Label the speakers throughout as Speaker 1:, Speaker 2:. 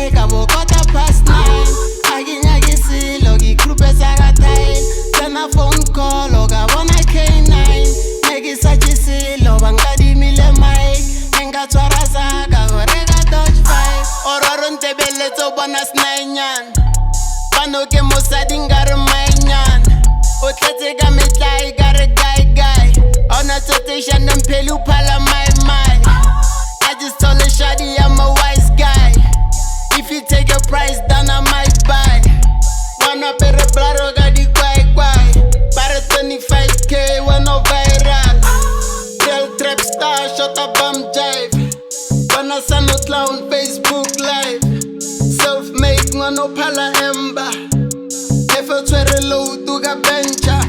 Speaker 1: high kabo 9:15 Aginyakisilo gigroupe sakatile Sena phone call okabona K9 Nekisachisilo bangadimile mic Engatwara saka goreka Dodge 5 Ororo ntebeleto bona snainan Panoke mosadi ngare mainyan Otletse ka metlai gare guy Ona totation mpheli uphala my I just told her shawty I'm a wise guy If you take a price down I might buy Wanna pay the blood or got the quay Para 25k wanna viral Real trap star shot a bum jive Wanna send no clown Facebook live Self-made ngano phala emba If you try to load to ga bencha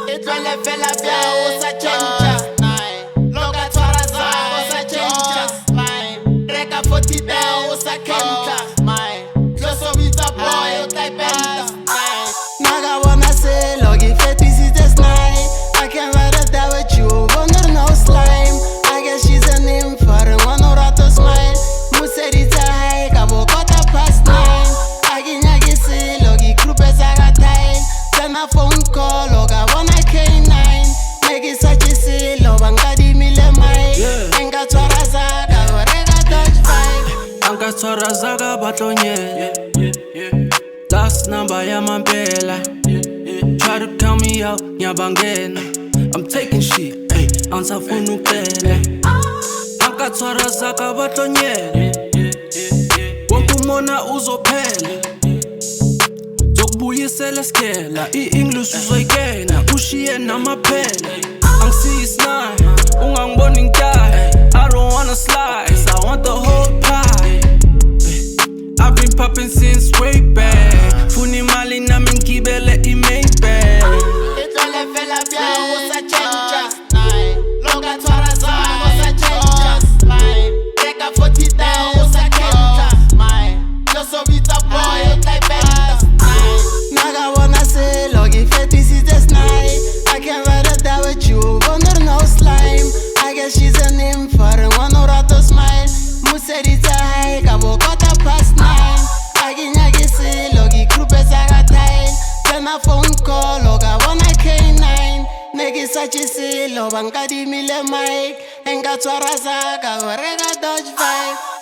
Speaker 1: It wale fela bia osa chencha Loga twara za osa chencha Reka 40 down osa kenta Close up with a boy utai benda Naga wanna say logi fet this is just night I can't ride a die with you wonder no slime I guess she's a name for one or to smile Muserita high kabo 9:15 Aginyakisi logi groupe sakatile Sena phone call oga wanna K9 Nekisachisilo bangadimile mic Engatwara saka goreka Dodge 5
Speaker 2: Angatwara zaka batlonyela Last number ya mampela Try to count me out, nyabangena I'm taking shit, ayy, ansafuna ucela Angatwara zaka batlonyela Wokumona uzophela Zokubuyisela skela I-English uzoyikena Ushiye namaphela Angisiyisna Ungangiboni ngitayi I don't wanna slice I want the whole pie I've been popping since way back Funi mali nami ngibele i-Maybach
Speaker 1: Itwale fela bia osa chencha Loga twara za osa chencha Reka 40 down osa kenta Just so with a boy utai benda Naga wanna say logi fet this is just night I can't ride a die with you wonder no slime I guess she's a name for one or to smile Muserita high kabo 9:15 Aginyakisi logi groupe sakatile Sena phone call okabona K9 Nekisachisilo bangadimile mic Engatwara saka goreka Dodge 5